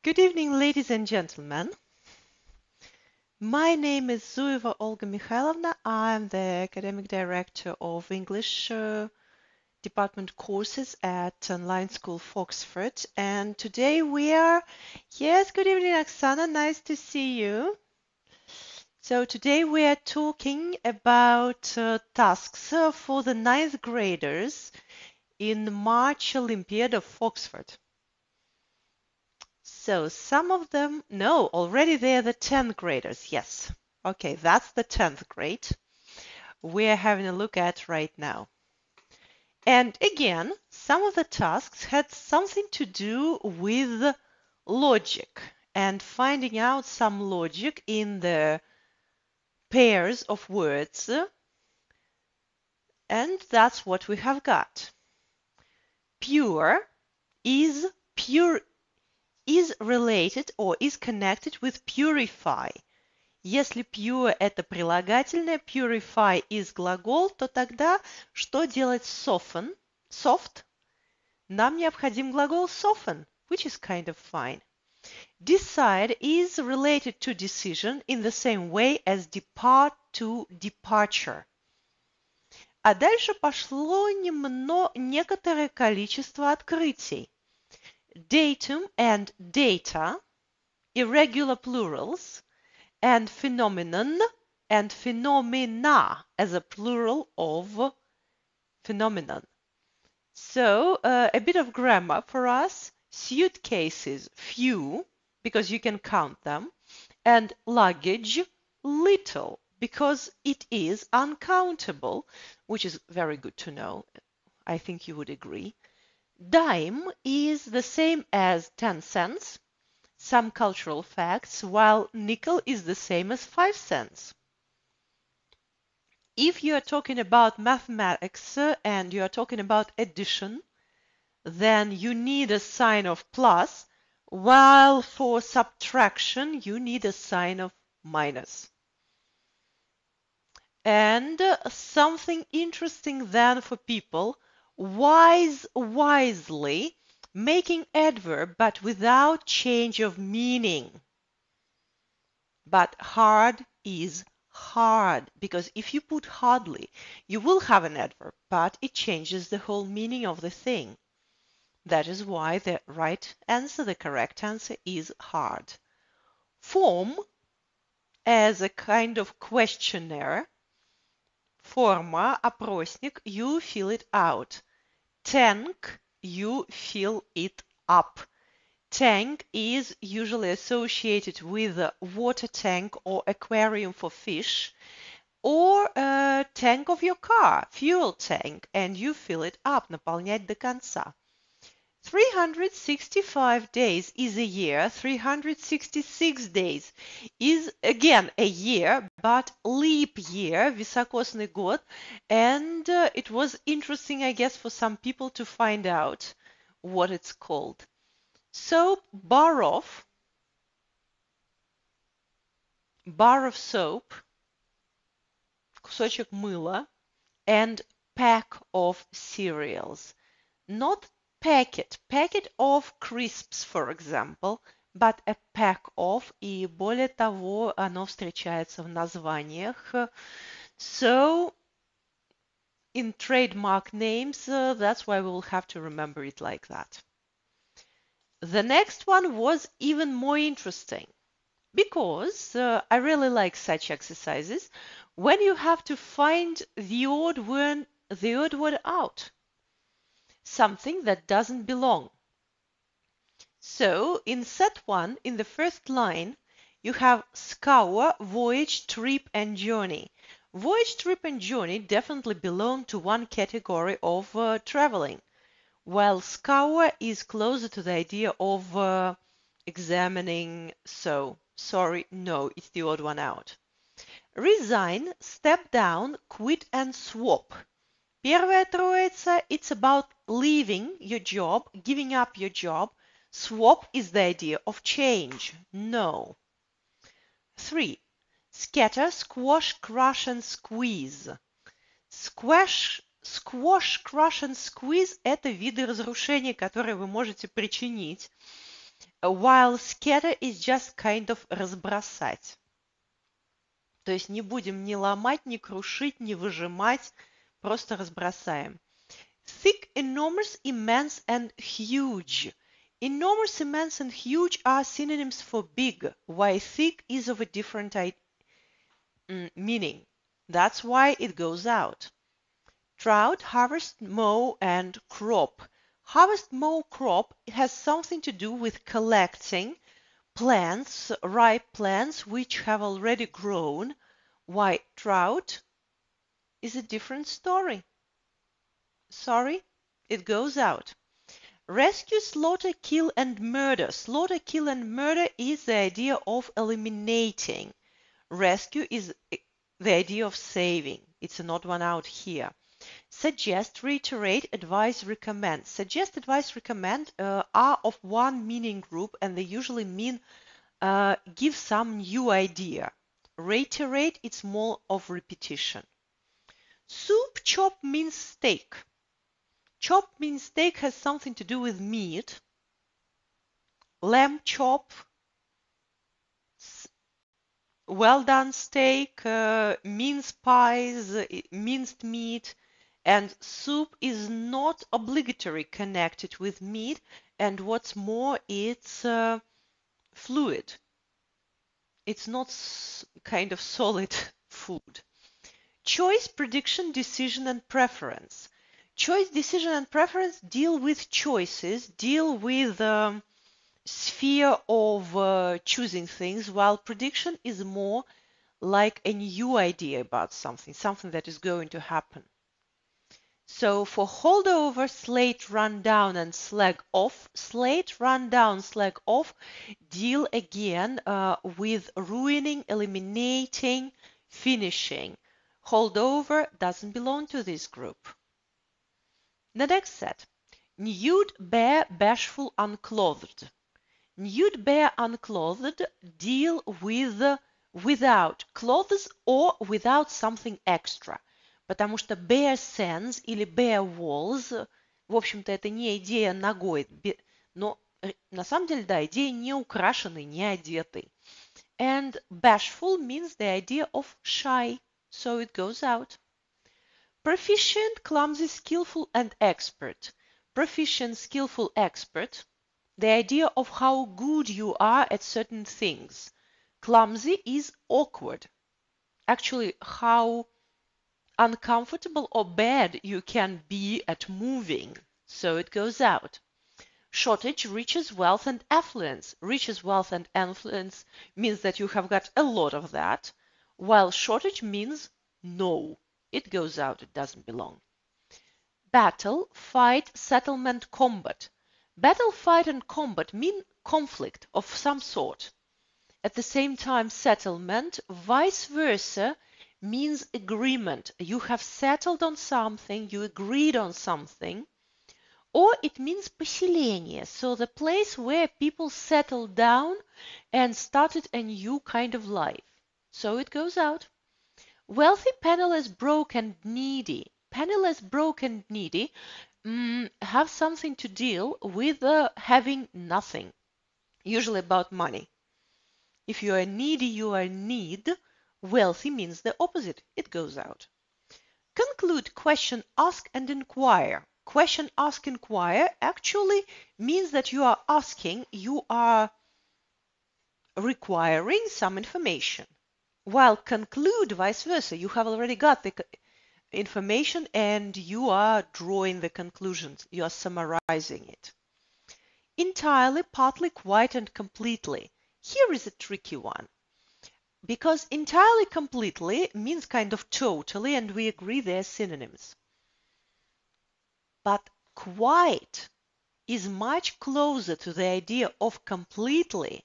Good evening, ladies and gentlemen. My name is Zueva Olga Mikhailovna. I'm the Academic Director of English Department courses at online school Foxford. And today we are, yes, good evening, Oksana, nice to see you. So today we are talking about tasks for the 9th graders in the March Olympiad of Foxford. So some of them, no, already they're the 10th graders, yes. Okay, that's the 10th grade we're having a look at right now. And again, some of the tasks had something to do with logic and finding out some logic in the pairs of words. And that's what we have got. Pure is related or is connected with purify. Если pure это прилагательное, purify is глагол, то тогда что делать soften? Soft? Нам необходим глагол soften, which is kind of fine. Decide is related to decision in the same way as depart to departure. А дальше пошло некоторое количество открытий. Datum and data, irregular plurals, and phenomenon and phenomena as a plural of phenomenon. So a bit of grammar for us. Suitcases, few, because you can count them, and luggage, little, because it is uncountable, which is very good to know. I think you would agree. Dime is the same as 10 cents, some cultural facts, while nickel is the same as 5 cents. If you are talking about mathematics and you are talking about addition, then you need a sign of plus, while for subtraction you need a sign of minus. And something interesting then for people, wisely, making adverb but without change of meaning. But hard is hard, because if you put hardly, you will have an adverb, but it changes the whole meaning of the thing. That is why the right answer, the correct answer, is hard. Form as a kind of questionnaire. Форма, опросник, you fill it out. Tank, you fill it up. Tank is usually associated with a water tank or aquarium for fish, or a tank of your car, fuel tank, and you fill it up, наполнять до конца. 365 days is a year, 366 days is again a year, but leap year, високосный год, and it was interesting, I guess, for some people to find out what it's called. Soap, bar of soap, кусочек мыла, and pack of cereals. Not packet of crisps, for example, but a pack of, и более того, оно встречается в названиях. So, in trademark names, that's why we will have to remember it like that. The next one was even more interesting, because I really like such exercises when you have to find the odd word out. Something that doesn't belong. So in set 1, in the first line, you have scour, voyage, trip, and journey. Voyage, trip, and journey definitely belong to one category of traveling, while scour is closer to the idea of examining. So, sorry, no, it's the odd one out. Resign, step down, quit, and swap. Первая троица, it's about leaving your job, giving up your job. Swap is the idea of change. No. 3. Scatter, squash, crush, and squeeze. Squash Squash, crush and squeeze – это виды разрушения, которые вы можете причинить. While scatter is just kind of разбросать. То есть не будем ни ломать, ни крушить, ни выжимать, просто разбросаем. Thick, enormous, immense and huge. Enormous, immense and huge are synonyms for big, while thick is of a different meaning. That's why it goes out. Drought, harvest, mow, and crop. Harvest, mow, crop has something to do with collecting plants, ripe plants which have already grown, while drought is a different story. Sorry, it goes out. Rescue, slaughter, kill, and murder. Slaughter, kill, and murder is the idea of eliminating. Rescue is the idea of saving. It's an odd one out here. Suggest, reiterate, advise, recommend. Suggest, advise, recommend are of one meaning group, and they usually mean give some new idea. Reiterate, it's more of repetition. Soup, chop means steak. Chop means steak has something to do with meat. Lamb chop, well done steak, mince pies, minced meat, and soup is not obligatory connected with meat, and what's more, it's fluid. It's not kind of solid food. Choice, prediction, decision, and preference. Choice, decision, and preference deal with choices, deal with sphere of choosing things, while prediction is more like a new idea about something, something that is going to happen. So for holdover, slate, run down, and slag off, slate, run down, slag off deal again with ruining, eliminating, finishing. Holdover doesn't belong to this group. The next set. Nude, bare, bashful, unclothed. Nude, bare, unclothed deal with without clothes or without something extra. Потому что bare sands или bare walls, в общем-то, это не идея ногой, но на самом деле, да, идея не украшенный, не одетый. And bashful means the idea of shy, so it goes out. Proficient, clumsy, skillful, and expert. Proficient, skillful, expert. The idea of how good you are at certain things. Clumsy is awkward. Actually, how uncomfortable or bad you can be at moving. So it goes out. Shortage, riches, wealth, and affluence. Riches, wealth, and affluence means that you have got a lot of that, while shortage means no. It goes out, it doesn't belong. Battle, fight, settlement, combat. Battle, fight, and combat mean conflict of some sort. At the same time, settlement, vice versa, means agreement. You have settled on something, you agreed on something. Or it means поселение, so the place where people settled down and started a new kind of life. So it goes out. Wealthy, penniless, broke, and needy. Penniless, broke, and needy have something to deal with having nothing, usually about money. If you are needy, you are in need. Wealthy means the opposite. It goes out. Conclude, question, ask, and inquire. Question, ask, inquire actually means that you are asking, you are requiring some information. While conclude, vice versa, you have already got the information and you are drawing the conclusions. You are summarizing it. Entirely, partly, quite, and completely. Here is a tricky one. Because entirely, completely means kind of totally, and we agree they're synonyms. But quite is much closer to the idea of completely,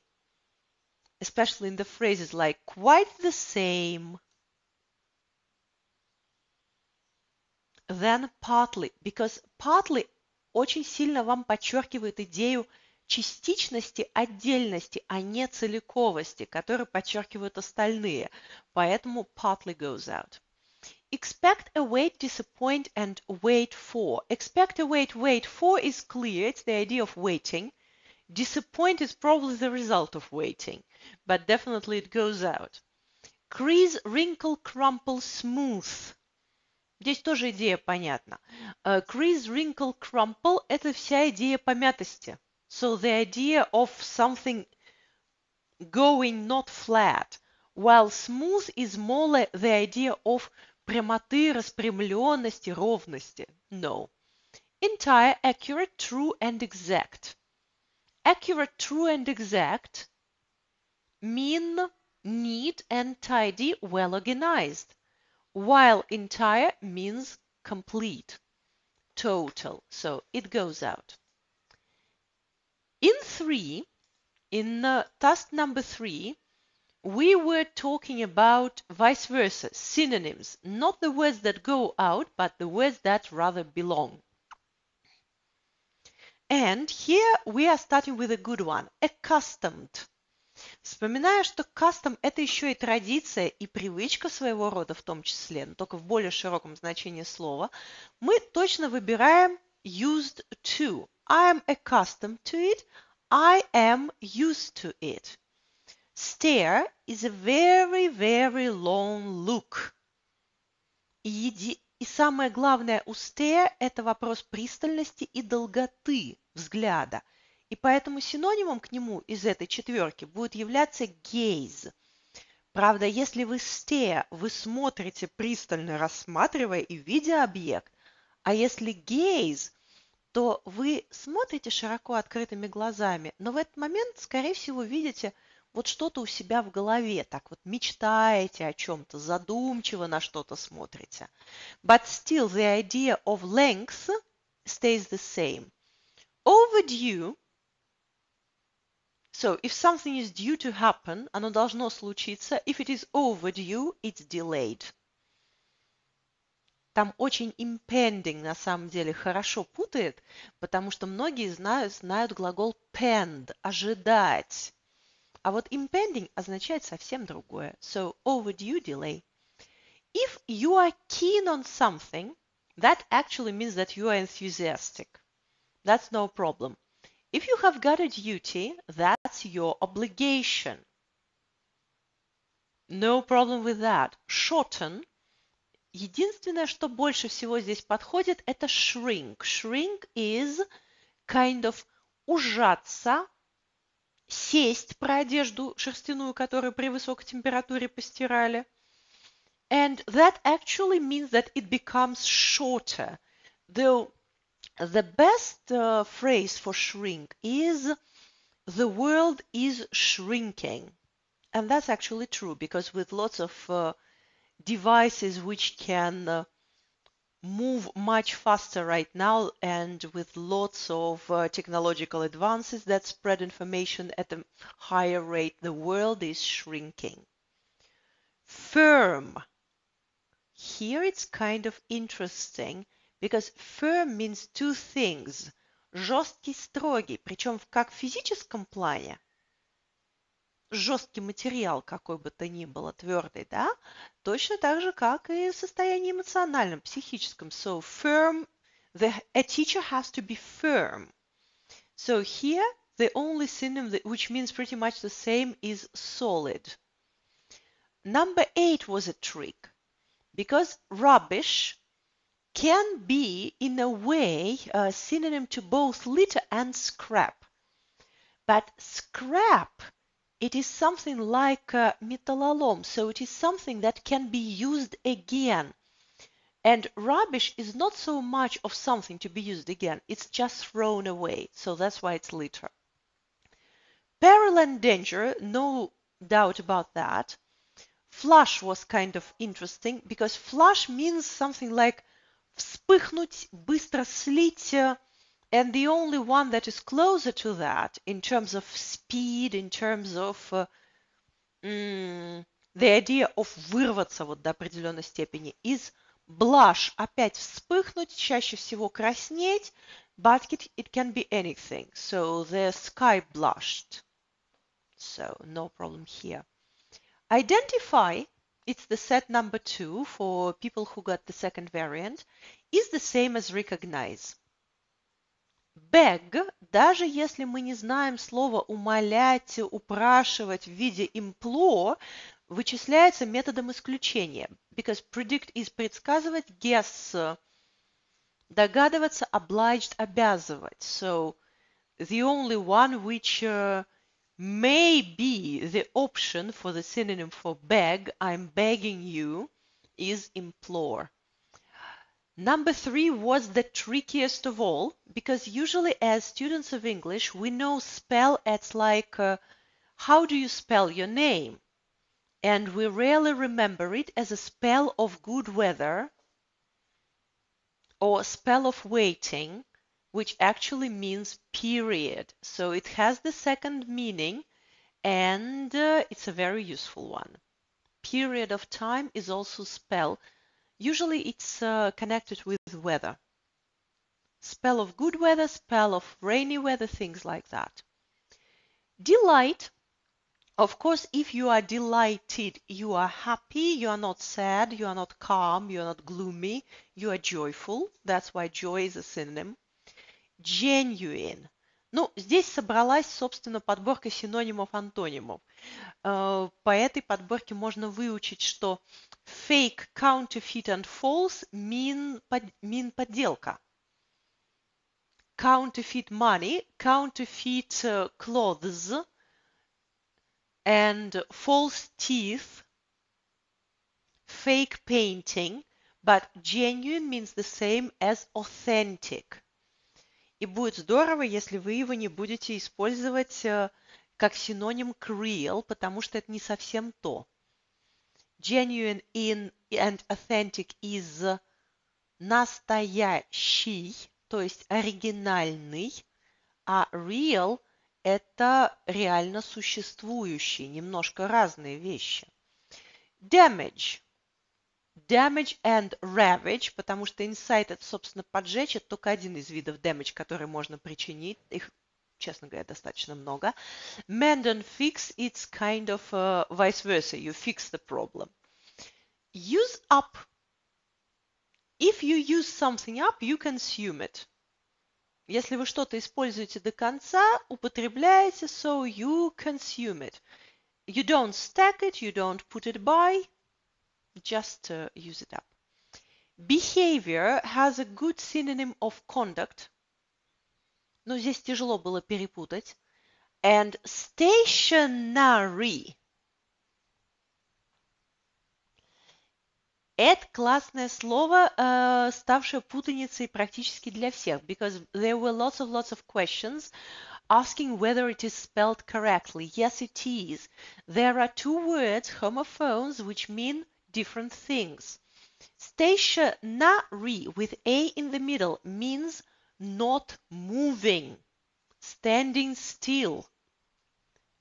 especially in the phrases like quite the same, than partly, because partly очень сильно вам подчеркивает идею частичности, отдельности, а не целиковости, которые подчеркивают остальные. Поэтому partly goes out. expect, await, disappoint, and wait for. Expect, await, wait for is clear. It's the idea of waiting. Disappoint is probably the result of waiting, but definitely it goes out. Crease, wrinkle, crumple, smooth. Здесь тоже идея понятна. Crease, wrinkle, crumple – это вся идея помятости. So the idea of something going not flat, while smooth is more like the idea of прямоты, распрямленности, ровности. No. Entire, accurate, true, and exact. Accurate, true, and exact mean neat and tidy, well organized, while entire means complete, total. So it goes out. In task number 3, we were talking about vice versa, synonyms, not the words that go out, but the words that rather belong. And here we are starting with a good one, accustomed. Вспоминая, что custom – это еще и традиция и привычка своего рода в том числе, но только в более широком значении слова, мы точно выбираем used to. I am accustomed to it. I am used to it. Stare is a very, very long look. И самое главное у stare – это вопрос пристальности и долготы взгляда. И поэтому синонимом к нему из этой четверки будет являться gaze. Правда, если вы stare, вы смотрите пристально, рассматривая и видя объект, а если gaze, то вы смотрите широко открытыми глазами, но в этот момент, скорее всего, видите вот что-то у себя в голове, так вот мечтаете о чем-то, задумчиво на что-то смотрите. But still the idea of length stays the same. Overdue. So, if something is due to happen, оно должно случиться. If it is overdue, it's delayed. Там очень impending на самом деле хорошо путает, потому что многие знают глагол pend, ожидать. А вот impending означает совсем другое. So, overdue, delay. If you are keen on something, that actually means that you are enthusiastic. That's no problem. If you have got a duty, that's your obligation. No problem with that. Shorten. Единственное, что больше всего здесь подходит, это shrink. Shrink is kind of ужаться, сесть про одежду шерстяную, которую при высокой температуре постирали. And that actually means that it becomes shorter. Though the best phrase for shrink is the world is shrinking. And that's actually true because with lots of devices which can move much faster right now and with lots of technological advances that spread information at a higher rate, the world is shrinking. Firm. Here it's kind of interesting because firm means two things. Жесткий, строгий, причем как в физическом плане, жесткий материал, какой бы то ни было, твердый, да, точно так же, как и в состоянии эмоциональном, психическом. So firm, a teacher has to be firm. So here, the only synonym which means pretty much the same is solid. Number 8 was a trick because rubbish can be, in a way, a synonym to both litter and scrap. But scrap, it is something like металлолом, so it is something that can be used again. And rubbish is not so much of something to be used again, it's just thrown away, so that's why it's litter. Peril and danger, no doubt about that. Flush was kind of interesting because flush means something like вспыхнуть, быстро слить, and the only one that is closer to that in terms of speed, in terms of the idea of вырваться вот до определенной степени, is blush, опять вспыхнуть, чаще всего краснеть, but it can be anything. So the sky blushed. So no problem here. Identify it's the set number 2 for people who got the second variant, is the same as recognize. Beg, даже если мы не знаем слово умолять, упрашивать в виде implore, вычисляется методом исключения. Because predict is предсказывать, guess догадываться, obliged обязывать. So the only one which may be the option for the synonym for beg, I'm begging you, is implore. Number 3 was the trickiest of all, because usually as students of English, we know spell as like, how do you spell your name? And we rarely remember it as a spell of good weather or a spell of waiting, which actually means period. So it has the second meaning, and it's a very useful one. Period of time is also spell. Usually it's connected with weather. Spell of good weather, spell of rainy weather, things like that. Delight. Of course, if you are delighted, you are happy, you are not sad, you are not calm, you are not gloomy, you are joyful. That's why joy is a synonym. Genuine. Ну, здесь собралась, собственно, подборка синонимов-антонимов. По этой подборке можно выучить, что fake, counterfeit and false mean подделка. Counterfeit money, counterfeit clothes, and false teeth, fake painting, but genuine means the same as authentic. И будет здорово, если вы его не будете использовать как синоним к real, потому что это не совсем то. Genuine and authentic is настоящий, то есть оригинальный, а real – это реально существующий, немножко разные вещи. Damage. Damage and ravage, потому что Insulated, собственно, поджечь, это только один из видов damage, который можно причинить. Их, честно говоря, достаточно много. Mend and fix, it's kind of vice versa. You fix the problem. Use up. If you use something up, you consume it. Если вы что-то используете до конца, употребляете, so you consume it. You don't stack it, you don't put it by. Just use it up. Behavior has a good synonym of conduct. Но здесь тяжело было перепутать. And stationary. Это классное слово, ставшее путаницей практически для всех, because there were lots of questions asking whether it is spelled correctly. Yes, it is. There are two words, homophones, which mean different things. Stationary with a in the middle means not moving, standing still.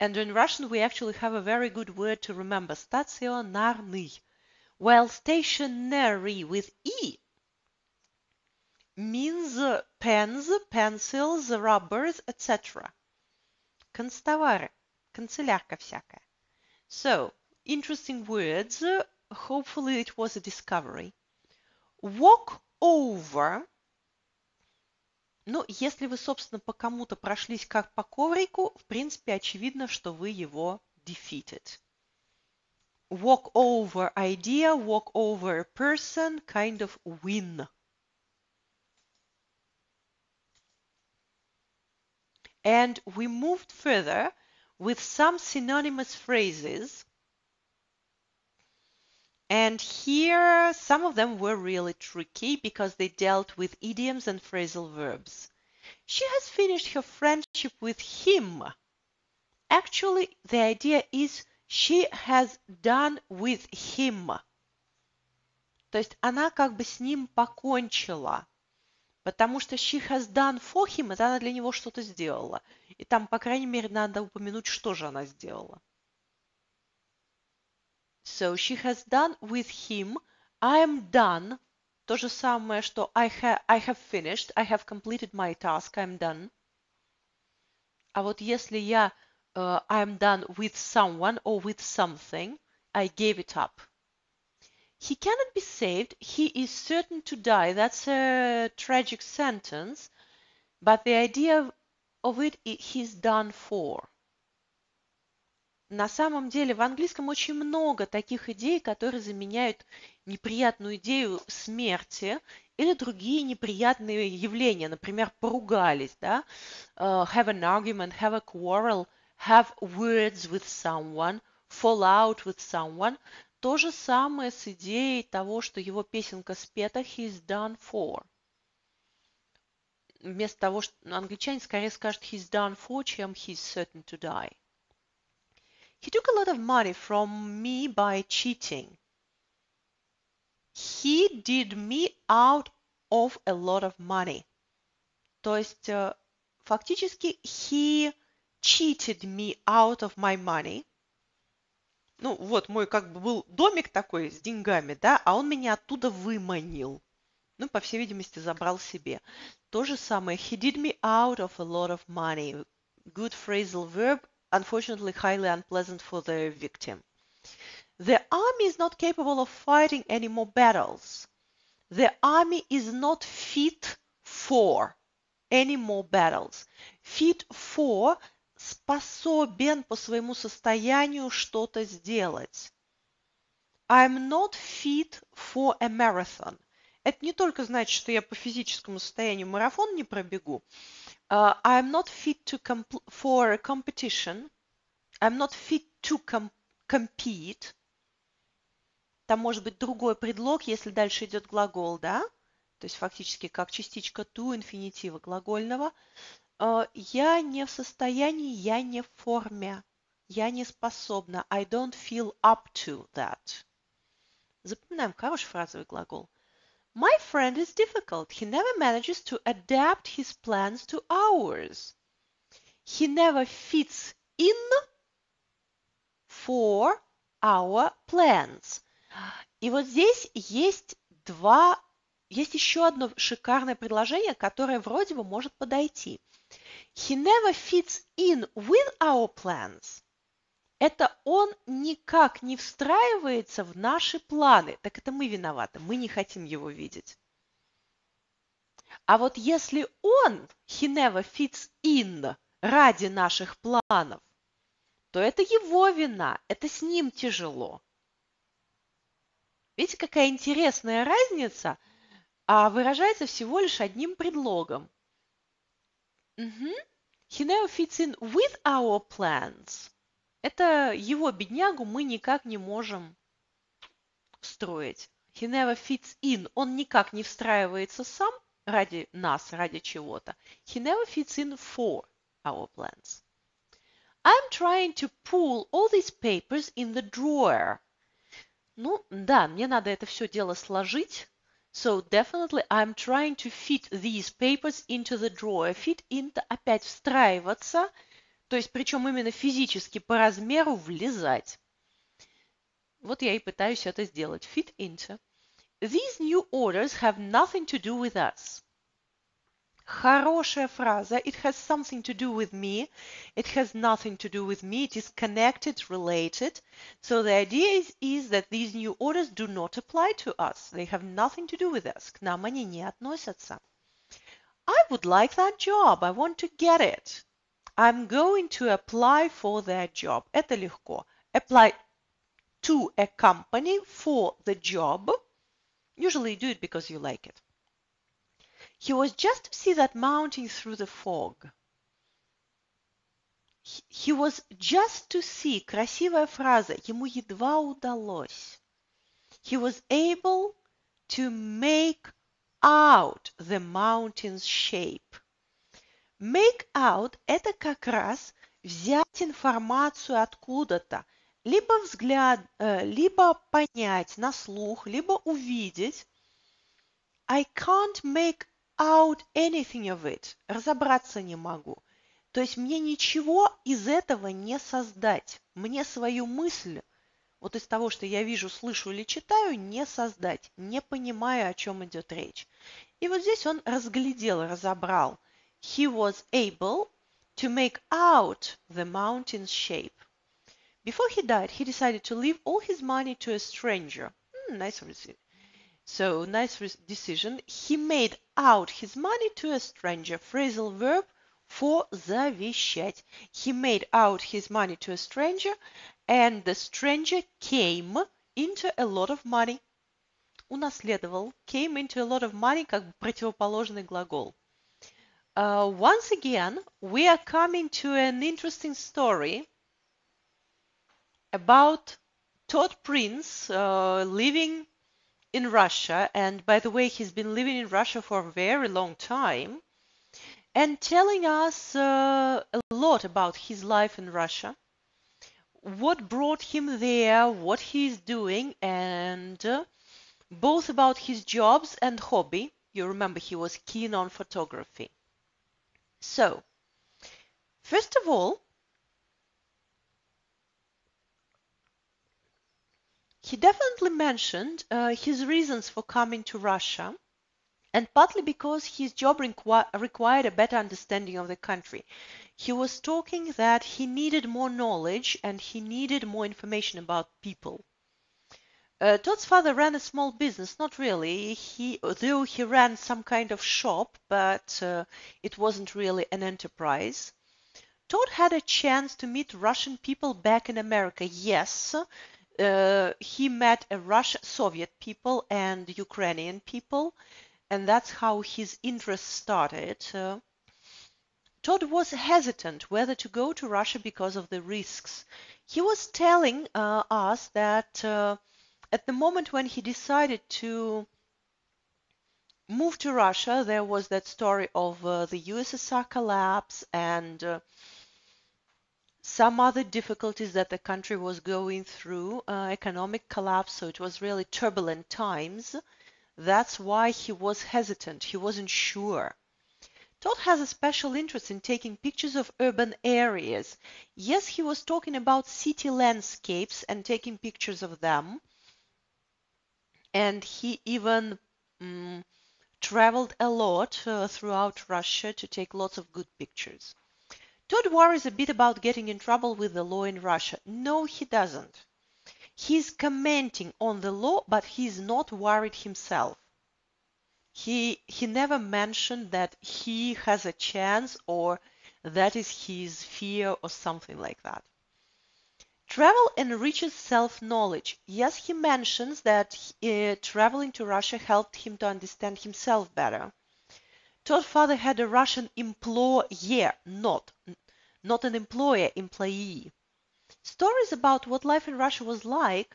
And in Russian we actually have a very good word to remember, staционарный. While stationary with e means pens, pencils, rubbers, etc. Канцтовары, канцелярка всякая. So, interesting words. Hopefully it was a discovery. Walk over. Ну, если вы, собственно, по кому-то прошлись как по коврику, в принципе, очевидно, что вы его defeated. Walk over idea, walk over a person, kind of win. And we moved further with some synonymous phrases. And here, some of them were really tricky because they dealt with idioms and phrasal verbs. She has finished her friendship with him. Actually, the idea is she has done with him. То есть она как бы с ним покончила. Потому что she has done for him, это она для него что-то сделала. И там, по крайней мере, надо упомянуть, что же она сделала. So she has done with him. I am done. То же самое, что I have finished. I have completed my task. I am done. А вот если я I am done with someone or with something, I gave it up. He cannot be saved. He is certain to die. That's a tragic sentence, but the idea of it, he's done for. На самом деле в английском очень много таких идей, которые заменяют неприятную идею смерти или другие неприятные явления. Например, поругались, да? Have an argument, have a quarrel, have words with someone, fall out with someone. То же самое с идеей того, что его песенка спета he's done for. Вместо того, что англичане скорее скажут he's done for, чем he's certain to die. He took a lot of money from me by cheating. He did me out of a lot of money. То есть фактически he cheated me out of my money. Ну вот мой как бы был домик такой с деньгами, да, а он меня оттуда выманил. Ну, по всей видимости, забрал себе. То же самое. He did me out of a lot of money. Good phrasal verb. Unfortunately, highly unpleasant for the victim. The army is not capable of fighting any more battles. The army is not fit for any more battles. Fit for способен по своему состоянию что-то сделать. I'm not fit for a marathon. Это не только значит, что я по физическому состоянию марафон не пробегу. I'm not fit for a competition. I'm not fit to compete. Там может быть другой предлог, если дальше идет глагол, да? То есть фактически как частичка to инфинитива глагольного. Я не в состоянии, я не в форме. Я не способна. I don't feel up to that. Запоминаем хороший фразовый глагол. My friend is difficult. He never manages to adapt his plans to ours. He never fits in for our plans. И вот здесь есть еще одно шикарное предложение, которое вроде бы может подойти. He never fits in with our plans. Это он никак не встраивается в наши планы. Так это мы виноваты, мы не хотим его видеть. А вот если он, he never fits in, ради наших планов, то это его вина, это с ним тяжело. Видите, какая интересная разница, а выражается всего лишь одним предлогом. He never fits in with our plans. Это его беднягу мы никак не можем встроить. He never fits in. Он никак не встраивается сам ради нас, ради чего-то. He never fits in for our plans. I'm trying to pull all these papers in the drawer. Ну, да, мне надо это все дело сложить. So definitely I'm trying to fit these papers into the drawer. Fit in – опять встраиваться. То есть, причем именно физически по размеру влезать. Вот я и пытаюсь это сделать. Fit into. These new orders have nothing to do with us. Хорошая фраза. It has something to do with me. It has nothing to do with me. It is connected, related. So the idea is that these new orders do not apply to us. They have nothing to do with us. К нам они не относятся. I would like that job. I want to get it. I'm going to apply for that job. Это легко. Apply to a company for the job. Usually you do it because you like it. He was just to see that mountain through the fog. He was just to see. Красивая фраза. Ему едва удалось. He was able to make out the mountain's shape. Make out – это как раз взять информацию откуда-то, либо взгляд, либо понять на слух, либо увидеть. I can't make out anything of it. Разобраться не могу. То есть мне ничего из этого не создать. Мне свою мысль, вот из того, что я вижу, слышу или читаю, не создать, не понимая, о чем идет речь. И вот здесь он разглядел, разобрал. He was able to make out the mountain's shape. Before he died, he decided to leave all his money to a stranger. decision. He made out his money to a stranger. Phrasal verb for завещать. He made out his money to a stranger, and the stranger came into a lot of money. Унаследовал. Came into a lot of money, как бы противоположный глагол. Once again, we are coming to an interesting story about Todd Prince living in Russia. And by the way, he's been living in Russia for a very long time and telling us a lot about his life in Russia, what brought him there, what he's doing, and both about his jobs and hobby. You remember he was keen on photography. So, first of all, he definitely mentioned his reasons for coming to Russia, and partly because his job required a better understanding of the country. He was talking that he needed more knowledge and he needed more information about people. Todd's father ran a small business, not really, though he ran some kind of shop, but it wasn't really an enterprise. Todd had a chance to meet Russian people back in America. Yes, he met Soviet people and Ukrainian people, and that's how his interest started. Todd was hesitant whether to go to Russia because of the risks. He was telling us that at the moment when he decided to move to Russia, there was that story of the USSR collapse and some other difficulties that the country was going through, economic collapse, so it was really turbulent times. That's why he was hesitant. He wasn't sure. Todd has a special interest in taking pictures of urban areas. Yes, he was talking about city landscapes and taking pictures of them. And he even traveled a lot throughout Russia to take lots of good pictures. Todd worries a bit about getting in trouble with the law in Russia. No, he doesn't. He's commenting on the law, but he's not worried himself. He never mentioned that he has a chance or that is his fear or something like that. Travel enriches self-knowledge. Yes, he mentions that traveling to Russia helped him to understand himself better. Todd's father had a Russian employer, not an employer, employee. Stories about what life in Russia was like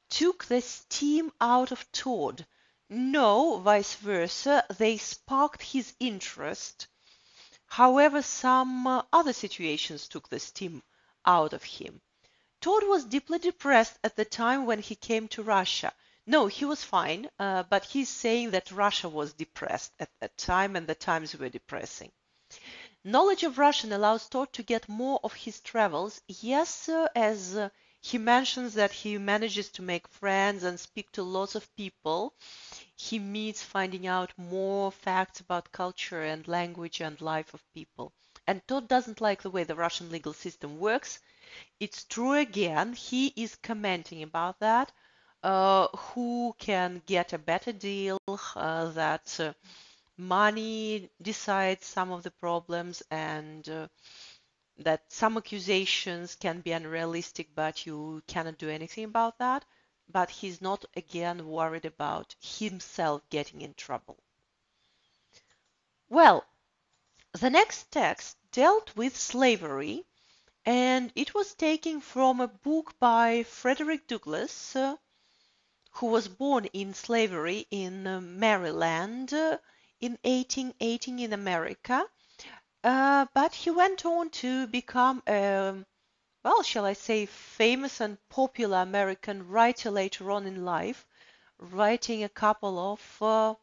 took the steam out of Todd. No, vice versa, they sparked his interest. However, some other situations took the steam out of him. Todd was deeply depressed at the time when he came to Russia. No, he was fine, but he's saying that Russia was depressed at that time and the times were depressing. Knowledge of Russian allows Todd to get more of his travels. Yes, as he mentions that he manages to make friends and speak to lots of people. He meets finding out more facts about culture and language and life of people. And Todd doesn't like the way the Russian legal system works. It's true again, he is commenting about that, who can get a better deal, that money decides some of the problems and that some accusations can be unrealistic, but you cannot do anything about that. But he's not again worried about himself getting in trouble. Well, the next text dealt with slavery, and it was taken from a book by Frederick Douglass, who was born in slavery in Maryland in 1818 in America. But he went on to become a, well, shall I say, famous and popular American writer later on in life, writing a couple of,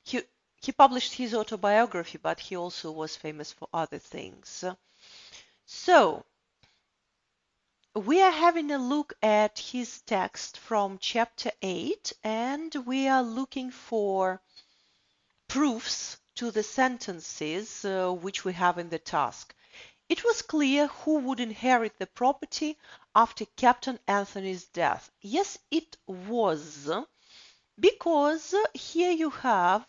he published his autobiography, but he also was famous for other things. So, we are having a look at his text from chapter 8, and we are looking for proofs to the sentences which we have in the task. It was clear who would inherit the property after Captain Anthony's death. Yes, it was. Because here you have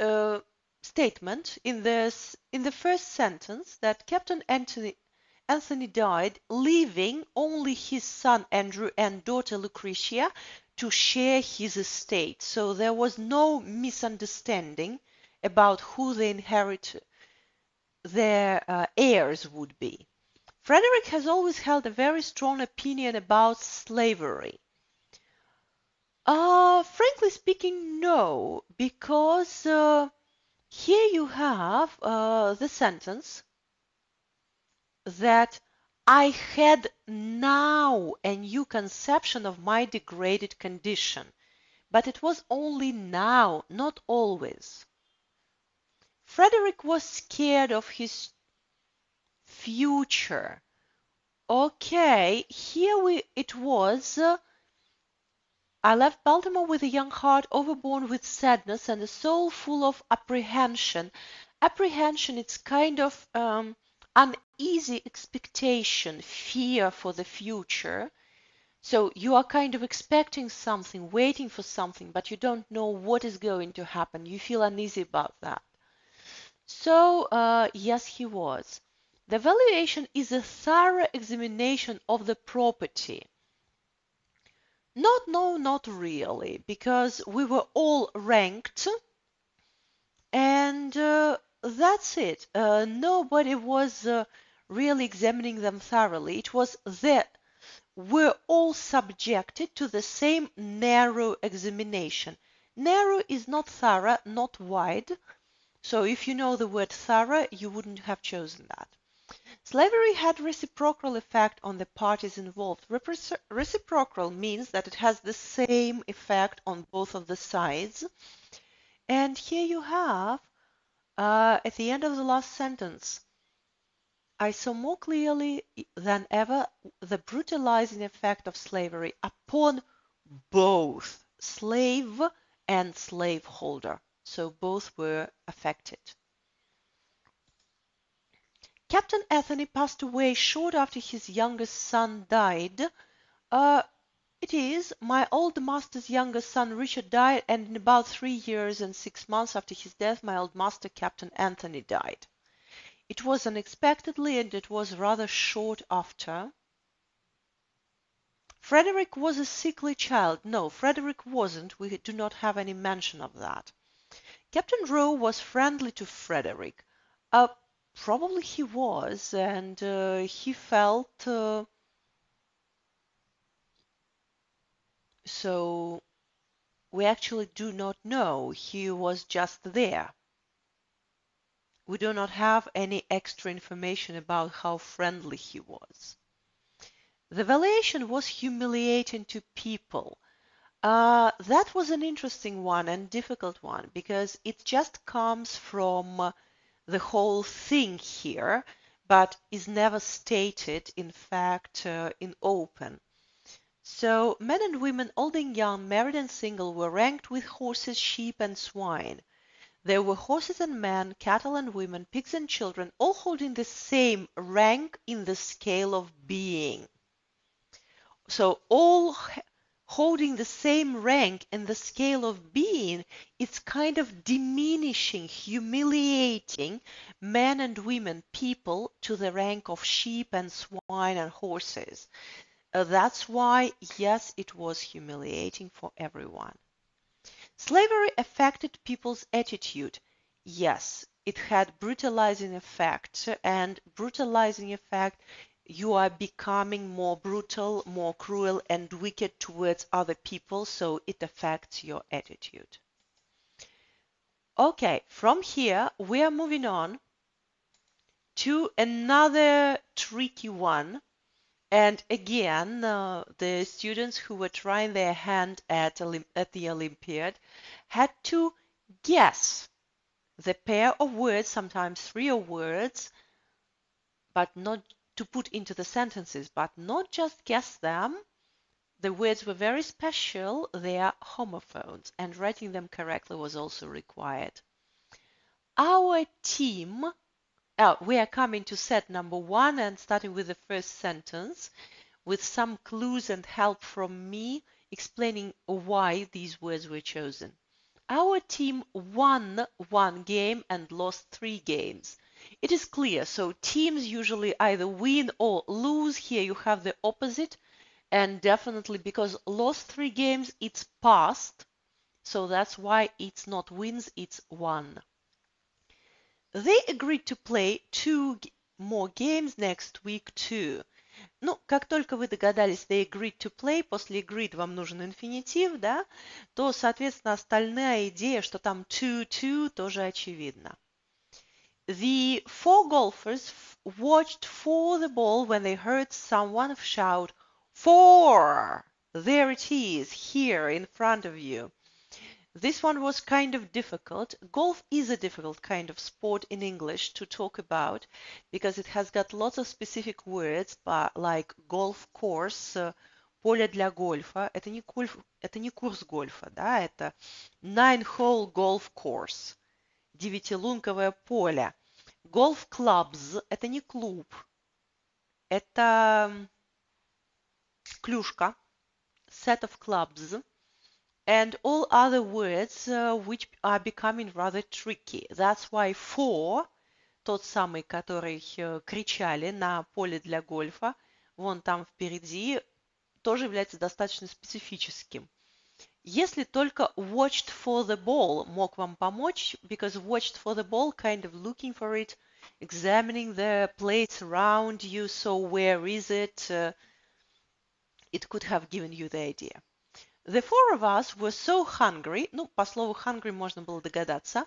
a statement in the first sentence that Captain Anthony died, leaving only his son Andrew and daughter Lucretia to share his estate. So there was no misunderstanding about who their heirs would be. Frederick has always held a very strong opinion about slavery. Frankly speaking, no, because here you have the sentence that I had now a new conception of my degraded condition, but it was only now, not always. Frederick was scared of his future. Okay, here it was. I left Baltimore with a young heart overborne with sadness and a soul full of apprehension. Apprehension, it's kind of uneasy expectation, fear for the future. So you are kind of expecting something, waiting for something, but you don't know what is going to happen. You feel uneasy about that. So, yes, he was. The valuation is a thorough examination of the property. No, not really, because we were all ranked, and that's it. Nobody was really examining them thoroughly. It was that we're all subjected to the same narrow examination. Narrow is not thorough, not wide. So if you know the word thorough, you wouldn't have chosen that. Slavery had reciprocal effect on the parties involved. Reciprocal means that it has the same effect on both of the sides. And here you have, at the end of the last sentence, I saw more clearly than ever the brutalizing effect of slavery upon both slave and slaveholder. So both were affected. Captain Anthony passed away short after his youngest son died. It is, my old master's youngest son Richard died, and in about 3 years and 6 months after his death, my old master Captain Anthony died. It was unexpectedly, and it was rather short after. Frederick was a sickly child. No, Frederick wasn't. We do not have any mention of that. Captain Rowe was friendly to Frederick. Probably he was, and he felt so we actually do not know. He was just there. We do not have any extra information about how friendly he was. The valuation was humiliating to people. That was an interesting one and difficult one because it just comes from the whole thing here, but is never stated, in fact, in open. So men and women, old and young, married and single, were ranked with horses, sheep, and swine. There were horses and men, cattle and women, pigs and children, all holding the same rank in the scale of being. So all holding the same rank in the scale of being, it's kind of diminishing, humiliating men and women, people, to the rank of sheep and swine and horses. That's why, yes, it was humiliating for everyone. Slavery affected people's attitude. Yes, it had brutalizing effect, and brutalizing effect, you are becoming more brutal, more cruel and wicked towards other people, so it affects your attitude. Okay, from here we are moving on to another tricky one. And again, the students who were trying their hand at the Olympiad had to guess the pair of words, sometimes 3 words, but not to put into the sentences, but not just guess them. The words were very special. They are homophones, and writing them correctly was also required. Our team, we are coming to set number 1 and starting with the first sentence with some clues and help from me. explaining why these words were chosen. Our team won one game and lost 3 games. It is clear, so teams usually either win or lose. Here you have the opposite, and definitely because lost 3 games, it's past, so that's why it's not wins, it's won. They agreed to play 2 more games next week too. Ну, как только вы догадались, they agreed to play, после agreed вам нужен инфинитив, да, то, соответственно, остальная идея, что там to, тоже очевидна. The 4 golfers watched for the ball when they heard someone shout, 4! There it is, here in front of you. This one was kind of difficult. Golf is a difficult kind of sport in English to talk about because it has got lots of specific words like golf course, поле для гольфа. Это не курс гольфа, да, это 9-hole golf course, 9-лунковое поле. Golf clubs – это не клуб, это клюшка, set of clubs. And all other words which are becoming rather tricky. That's why 4, тот самый, который кричали на поле для гольфа, вон там впереди, тоже является достаточно специфическим. Если только watched for the ball мог вам помочь, because watched for the ball, kind of looking for it, examining the place around you, so where is it, it could have given you the idea. The 4 of us were so hungry, ну, по слову hungry можно было догадаться,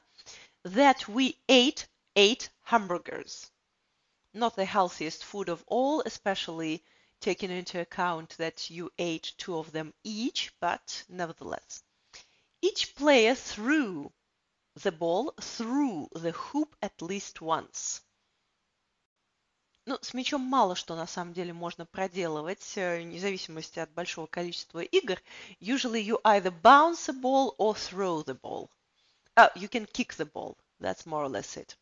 that we ate 8 hamburgers. Not the healthiest food of all, especially taking into account that you ate 2 of them each, but nevertheless. Each player threw the ball through the hoop at least once. Ну, с мячом мало что на самом деле можно проделывать, вне зависимости от большого количества игр. Usually you either bounce a ball or throw the ball. You can kick the ball. That's more or less it.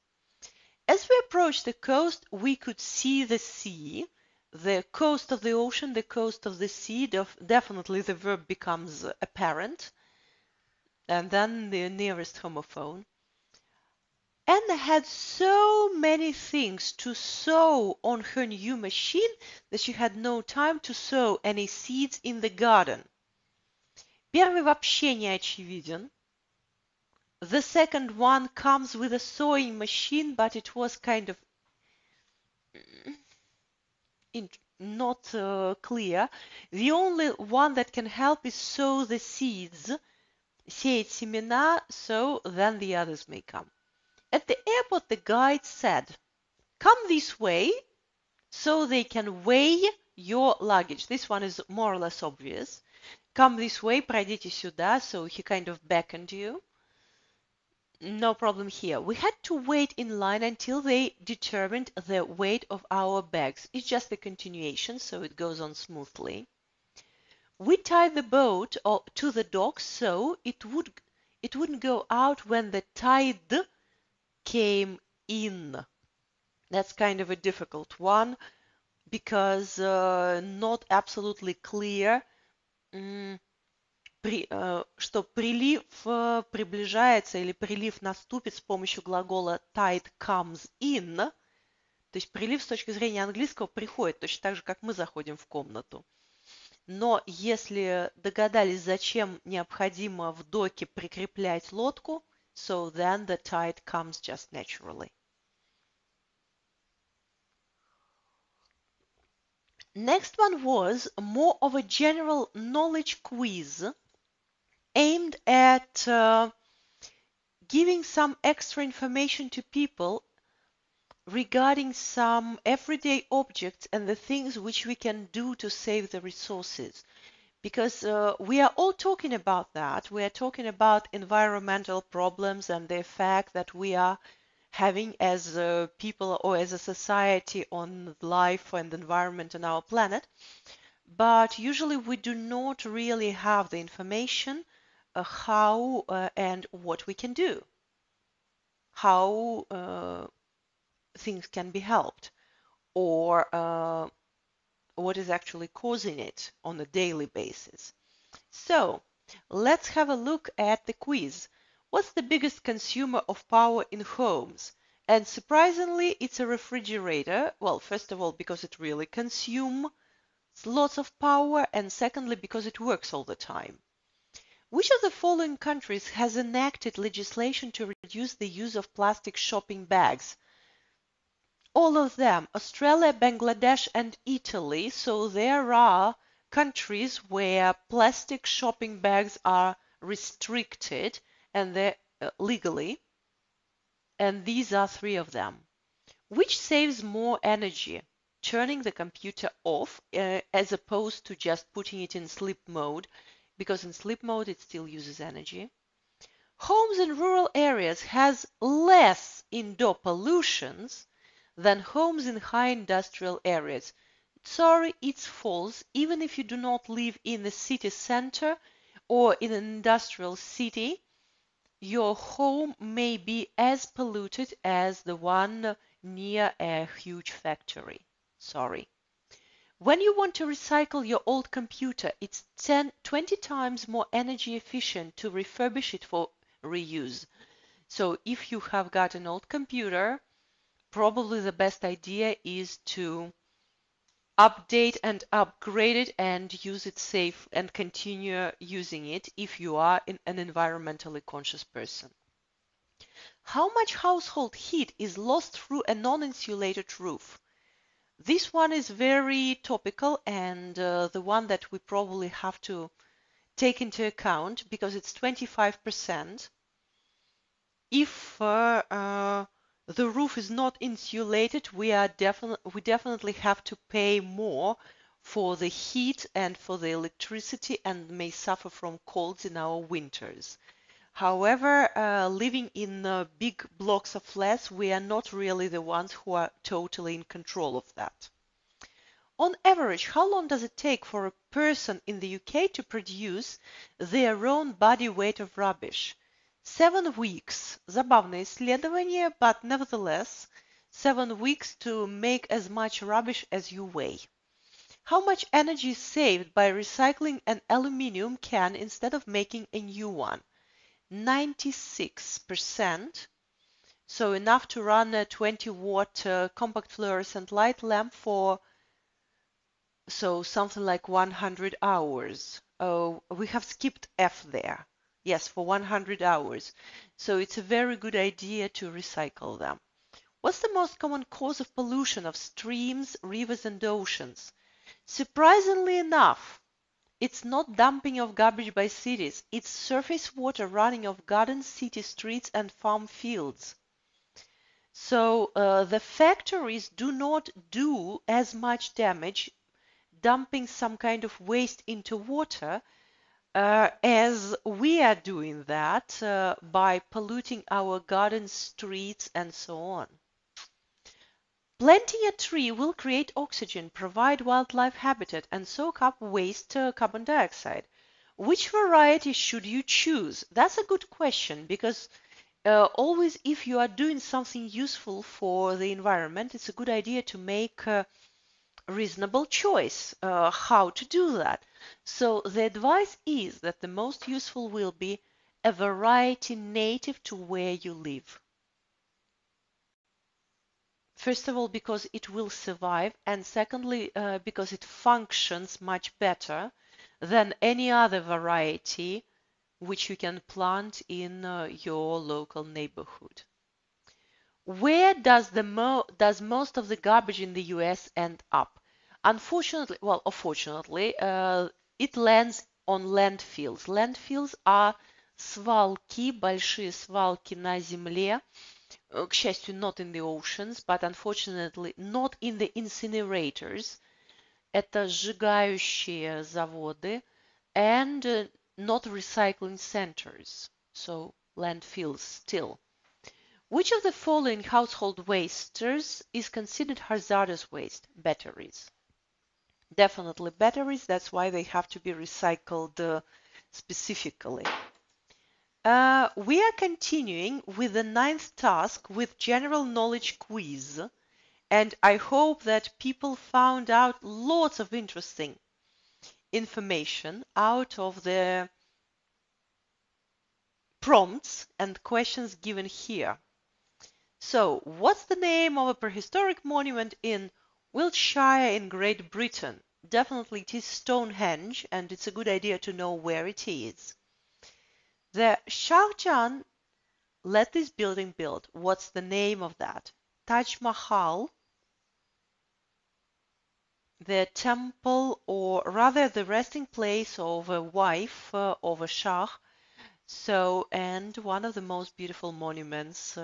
As we approached the coast, we could see the sea. The coast of the ocean, the coast of the sea, definitely the verb becomes apparent. And then the nearest homophone. Anna had so many things to sow on her new machine that she had no time to sow any seeds in the garden. Первый вообще не очевиден. The second one comes with a sewing machine, but it was kind of not clear. The only one that can help is sow the seeds, сеять семена, so then the others may come. At the airport, the guide said, come this way so they can weigh your luggage. This one is more or less obvious. Come this way, пройдите сюда, so he kind of beckoned you. No problem here. We had to wait in line until they determined the weight of our bags. It's just a continuation, so it goes on smoothly. We tied the boat to the dock so it wouldn't go out when the tide came in. That's kind of a difficult one because not absolutely clear, что прилив приближается или прилив наступит с помощью глагола tide comes in. То есть прилив с точки зрения английского приходит, точно так же, как мы заходим в комнату. Но если догадались, зачем необходимо в доке прикреплять лодку, so then the tide comes just naturally. Next one was more of a general knowledge quiz aimed at giving some extra information to people regarding some everyday objects and the things which we can do to save the resources. Because we are all talking about that. We are talking about environmental problems and the effect that we are having as people or as a society on life and environment on our planet. But usually we do not really have the information how and what we can do, how things can be helped, or what is actually causing it on a daily basis. So, let's have a look at the quiz. What's the biggest consumer of power in homes? And surprisingly, it's a refrigerator. Well, first of all, because it really consumes lots of power, and secondly, because it works all the time. Which of the following countries has enacted legislation to reduce the use of plastic shopping bags? All of them, Australia, Bangladesh, and Italy. So there are countries where plastic shopping bags are restricted and they're legally. And these are three of them. Which saves more energy? Turning the computer off as opposed to just putting it in sleep mode, because in sleep mode it still uses energy. Homes in rural areas has less indoor pollutions than homes in high industrial areas. Sorry, it's false. Even if you do not live in the city center or in an industrial city, your home may be as polluted as the one near a huge factory. Sorry. When you want to recycle your old computer, it's 20 times more energy efficient to refurbish it for reuse. So if you have got an old computer, probably the best idea is to update and upgrade it and use it safe and continue using it if you are an environmentally conscious person. How much household heat is lost through a non-insulated roof? This one is very topical and the one that we probably have to take into account because it's 25%. If the roof is not insulated, we definitely have to pay more for the heat and for the electricity and may suffer from colds in our winters. However, living in big blocks of flats, we are not really the ones who are totally in control of that. On average, how long does it take for a person in the UK to produce their own body weight of rubbish? 7 weeks. Забавное исследование, but nevertheless, 7 weeks to make as much rubbish as you weigh. How much energy is saved by recycling an aluminium can instead of making a new one? 96%, so enough to run a 20-watt compact fluorescent light lamp for something like 100 hours. Oh, we have skipped F there. Yes, for 100 hours. So it's a very good idea to recycle them. What's the most common cause of pollution of streams, rivers, and oceans? Surprisingly enough, it's not dumping of garbage by cities, it's surface water running of gardens, city streets, and farm fields. So the factories do not do as much damage dumping some kind of waste into water as we are doing that by polluting our gardens, streets, and so on. Planting a tree will create oxygen, provide wildlife habitat, and soak up waste carbon dioxide. Which variety should you choose? That's a good question because always if you are doing something useful for the environment, it's a good idea to make a reasonable choice how to do that. So the advice is that the most useful will be a variety native to where you live. First of all, because it will survive, and secondly, because it functions much better than any other variety which you can plant in your local neighborhood. Where does most of the garbage in the US end up? Unfortunately, well, or fortunately, it lands on landfills. Landfills are свалки, большие свалки на земле. К счастью, not in the oceans, but unfortunately not in the incinerators. Это сжигающие заводы and not recycling centers, so landfills still. Which of the following household wasters is considered hazardous waste? Batteries. Definitely batteries, that's why they have to be recycled specifically. We are continuing with the 9th task with general knowledge quiz, and I hope that people found out lots of interesting information out of the prompts and questions given here. So, what's the name of a prehistoric monument in Wiltshire in Great Britain? Definitely it is Stonehenge, and it's a good idea to know where it is. The Shah Jahan let this building build. What's the name of that? Taj Mahal, the temple, or rather the resting place of a wife of a Shah. So, and one of the most beautiful monuments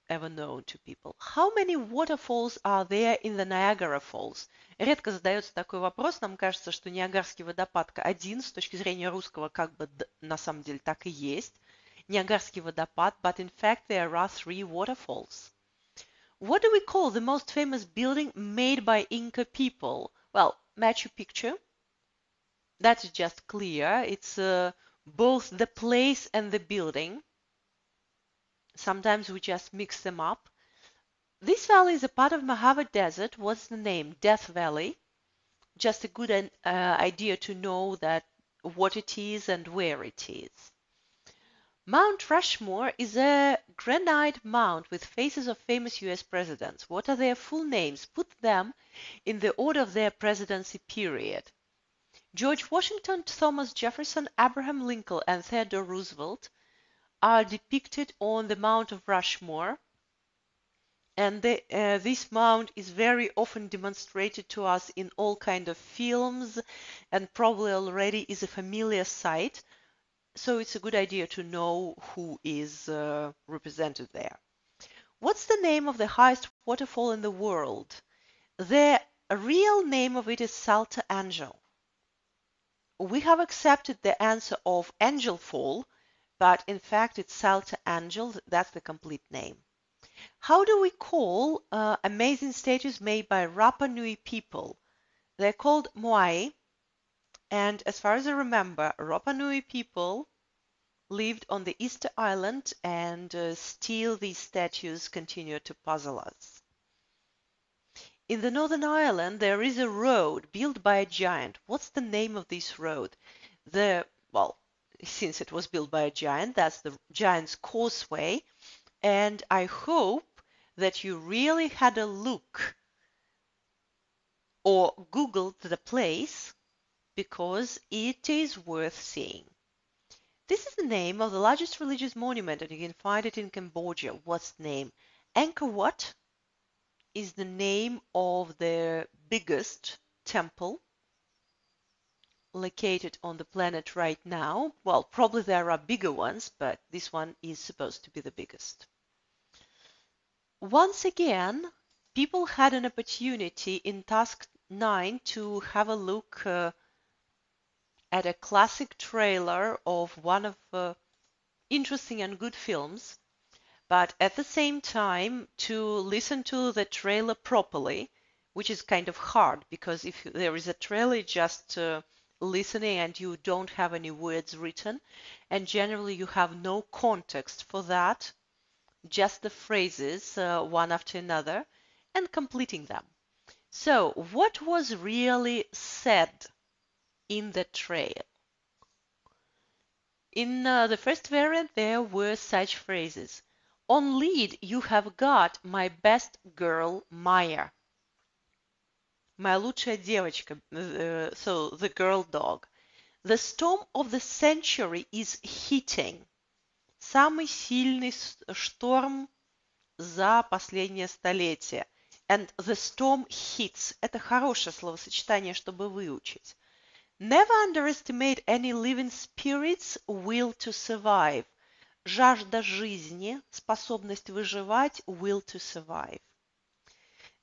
ever known to people. How many waterfalls are there in the Niagara Falls? Редко задается такой вопрос. Нам кажется, что Ниагарский водопад один, с точки зрения русского, как бы на самом деле так и есть. Ниагарский водопад, but in fact there are 3 waterfalls. What do we call the most famous building made by Inca people? Well, Machu Picchu. That's just clear. It's both the place and the building. Sometimes we just mix them up. This valley is a part of Mojave Desert. What's the name? Death Valley. Just a good idea to know that what it is and where it is. Mount Rushmore is a granite mound with faces of famous US presidents. What are their full names? Put them in the order of their presidency period. George Washington, Thomas Jefferson, Abraham Lincoln, and Theodore Roosevelt are depicted on the Mount of Rushmore, and this mount is very often demonstrated to us in all kinds of films and probably already is a familiar sight, so it's a good idea to know who is represented there. What's the name of the highest waterfall in the world? The real name of it is Salto Angel. We have accepted the answer of Angel Fall, but in fact it's Salto Angel. That's the complete name. How do we call amazing statues made by Rapa Nui people? They're called Moai, and as far as I remember, Rapa Nui people lived on the Easter Island, and still these statues continue to puzzle us. In the Northern Ireland, there is a road built by a giant. What's the name of this road? Well, since it was built by a giant, that's the Giant's Causeway. And I hope that you really had a look or Googled the place, because it is worth seeing. This is the name of the largest religious monument, and you can find it in Cambodia. What's the name? Angkor Wat is the name of the biggest temple located on the planet right now. Well, probably there are bigger ones, but this one is supposed to be the biggest. Once again, people had an opportunity in task 9 to have a look at a classic trailer of one of interesting and good films, but at the same time to listen to the trailer properly, which is kind of hard, because if there is a trailer, just listening and you don't have any words written, and generally you have no context for that, just the phrases one after another, and completing them. So, what was really said in the trailer? In the first variant, there were such phrases. On lead, you have got my best girl, Maya. Моя лучшая девочка, so the girl dog. The storm of the century is hitting. Самый сильный шторм за последнее столетие. And the storm hits. Это хорошее словосочетание, чтобы выучить. Never underestimate any living spirit's will to survive. Жажда жизни, способность выживать, will to survive.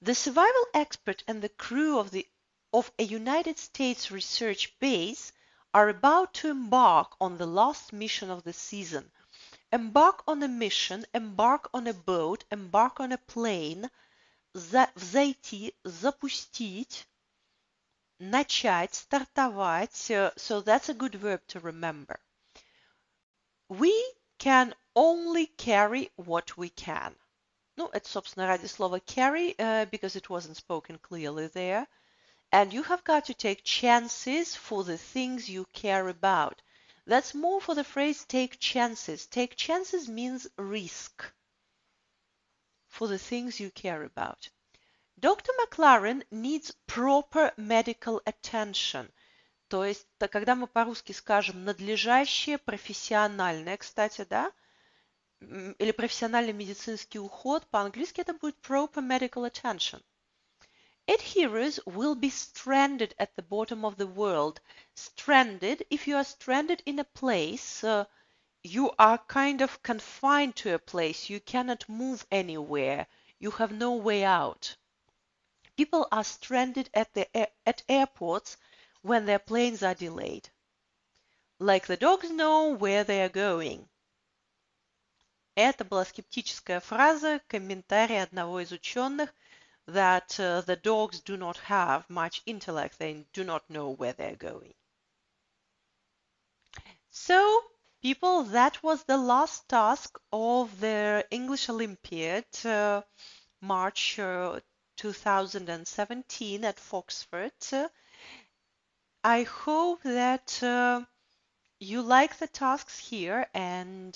The survival expert and the crew of a United States research base are about to embark on the last mission of the season. Embark on a mission, embark on a boat, embark on a plane, взойти, запустить, начать, стартовать. So that's a good verb to remember. We can only carry what we can. Ну, это, собственно, ради слова carry, because it wasn't spoken clearly there. And you have got to take chances for the things you care about. That's more for the phrase take chances. Take chances means risk for the things you care about. Dr. McLaren needs proper medical attention. То есть, когда мы по-русски скажем надлежащее, профессиональное, кстати, да, или профессиональный медицинский уход, по-английски это будет proper medical attention. Adherers will be stranded at the bottom of the world. Stranded, if you are stranded in a place, you are kind of confined to a place. You cannot move anywhere. You have no way out. People are stranded at airports when their planes are delayed. Like the dogs know where they are going. Это была скептическая фраза, комментарий одного из ученых, that the dogs do not have much intellect, they do not know where they're going. So, people, that was the last task of the English Olympiad, March 2017 at Fokсфорд. I hope that you like the tasks here, and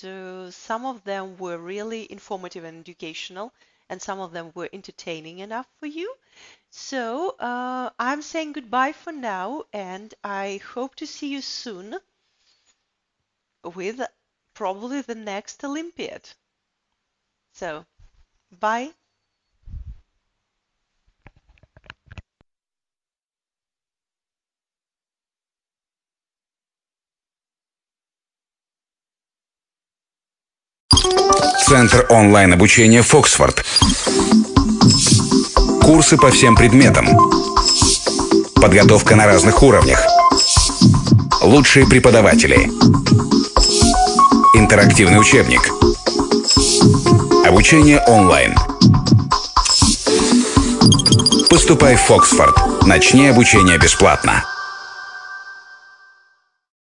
some of them were really informative and educational, and some of them were entertaining enough for you. So I'm saying goodbye for now, and I hope to see you soon with probably the next Olympiad. So, bye. Центр онлайн-обучения «Фоксфорд». Курсы по всем предметам. Подготовка на разных уровнях. Лучшие преподаватели. Интерактивный учебник. Обучение онлайн. Поступай в Фоксфорд. Начни обучение бесплатно.